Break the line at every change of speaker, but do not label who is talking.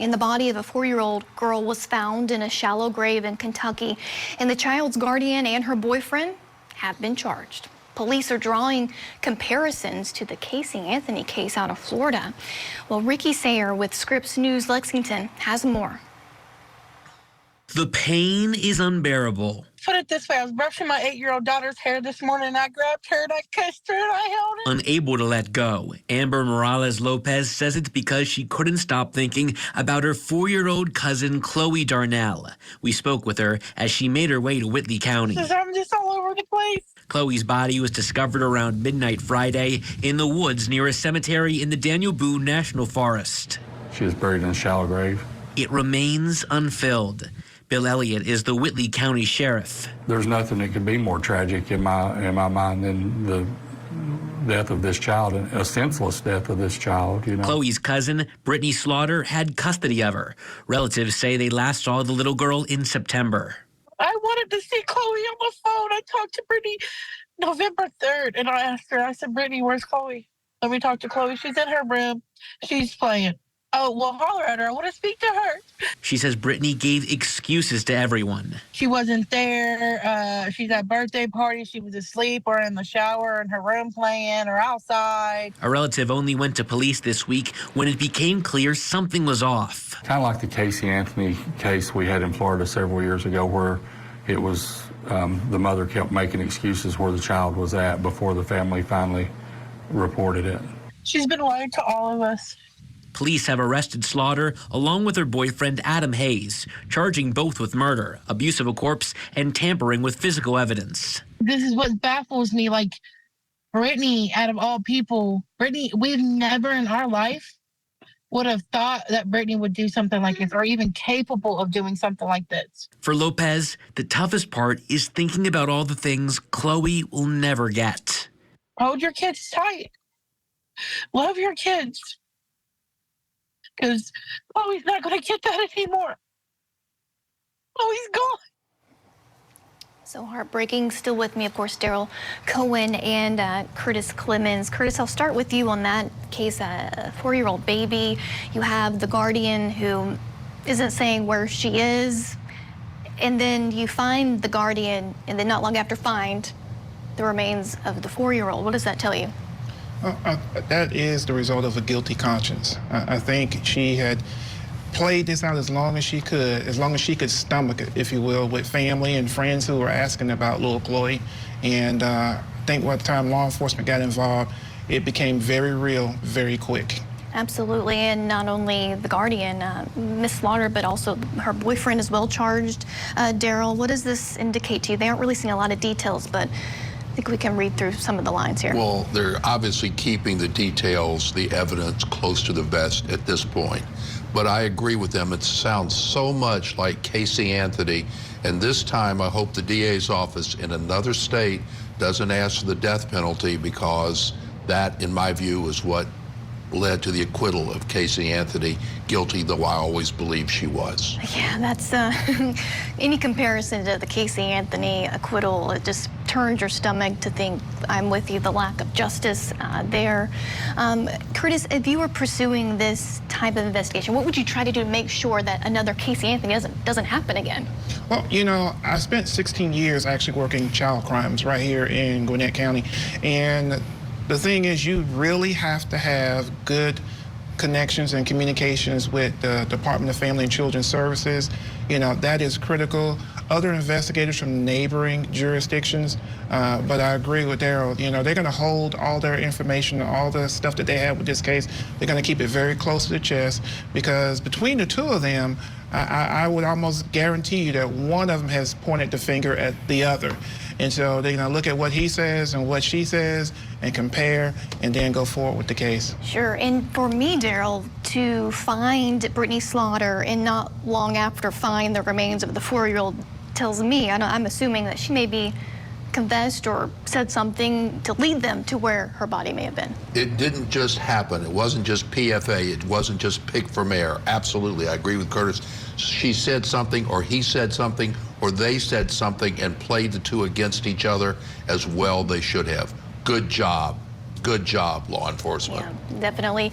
And the body of a 4-year-old girl was found in a shallow grave in Kentucky, and the child's guardian and her boyfriend have been charged. Police are drawing comparisons to the Casey Anthony case out of Florida. Well, Ricky Sayer with Scripps News Lexington has more.
The pain is unbearable.
Put it this way, I was brushing my 8-year-old daughter's hair this morning, and I grabbed her and I kissed her and I held her.
Unable to let go, Amber Morales Lopez says it's because she couldn't stop thinking about her 4-year-old cousin, Chloe Darnell. We spoke with her as she made her way to Whitley County.
I'm just all over the place.
Chloe's body was discovered around midnight Friday in the woods near a cemetery in the Daniel Boone National Forest.
She was buried in a shallow grave.
It remains unfilled. Bill Elliotte is the Whitley County Sheriff.
There's nothing that could be more tragic in my mind than the death of this child, a senseless death of this child.
Chloe's cousin, Brittany Slaughter, had custody of her. Relatives say they last saw the little girl in September.
I wanted to see Chloe on the phone. I talked to Brittany November 3rd, and I asked her, I said, Brittany, where's Chloe? Let me talk to Chloe. She's in her room. She's playing. Oh, well, holler at her. I want to speak to her.
She says Brittany gave excuses to everyone.
She wasn't there. She's at birthday parties. She was asleep or in the shower in her room playing or outside.
A relative only went to police this week when it became clear something was off.
Kind of like the Casey Anthony case we had in Florida several years ago, where it was the mother kept making excuses where the child was at before the family finally reported it.
She's been lying to all of us.
Police have arrested Slaughter along with her boyfriend Adam Hayes, charging both with murder, abuse of a corpse, and tampering with physical evidence.
This is what baffles me. Like, Brittany, out of all people, Brittany, we've never in our life would have thought that Brittany would do something like this or even capable of doing something like this.
For Lopez, the toughest part is thinking about all the things Chloe will never get.
Hold your kids tight. Love your kids. Because Chloe's not going to get that anymore. Chloe's gone.
So heartbreaking. Still with me, of course, Daryl Cohen and Curtis Clemens. Curtis, I'll start with you on that case, a 4-year-old baby. You have the guardian who isn't saying where she is, and then you find the guardian, and then not long after find the remains of the 4-year-old. What does that tell you?
That is the result of a guilty conscience. I think she had played this out as long as she could stomach it, if you will, with family and friends who were asking about little Chloe. And I think by the time law enforcement got involved, it became very real, very quick.
Absolutely, and not only the guardian, Miss Slaughter, but also her boyfriend is well charged. Daryl, what does this indicate to you? They aren't releasing a lot of details, but I think we can read through some of the lines here.
Well, they're obviously keeping the details, the evidence close to the vest at this point. But I agree with them. It sounds so much like Casey Anthony. And this time, I hope the DA's office in another state doesn't ask for the death penalty, because that, in my view, is what led to the acquittal of Casey Anthony, guilty though I always believed she was.
Yeah, that's any comparison to the Casey Anthony acquittal, it just turns your stomach to think. I'm with you, the lack of justice there. Curtis, if you were pursuing this type of investigation, what would you try to do to make sure that another Casey Anthony doesn't happen again?
Well, you know, I spent 16 years actually working child crimes right here in Gwinnett County, and the thing is, you really have to have good connections and communications with the Department of Family and Children's Services. You know, that is critical. Other investigators from neighboring jurisdictions, but I agree with Daryl. You know, they're going to hold all their information, all the stuff that they have with this case. They're going to keep it very close to the chest, because between the two of them, I would almost guarantee you that one of them has pointed the finger at the other. And so they're going to look at what he says and what she says and compare, and then go forward with the case.
Sure. And for me, Daryl, to find Brittany Slaughter and not long after find the remains of the 4-year-old tells me, I'm assuming that she maybe confessed or said something to lead them to where her body may have been.
It didn't just happen. It wasn't just PFA. It wasn't just pick from air. Absolutely, I agree with Curtis. She said something, or he said something, or they said something, and played the two against each other as well they should have. Good job, law enforcement.
Yeah, definitely.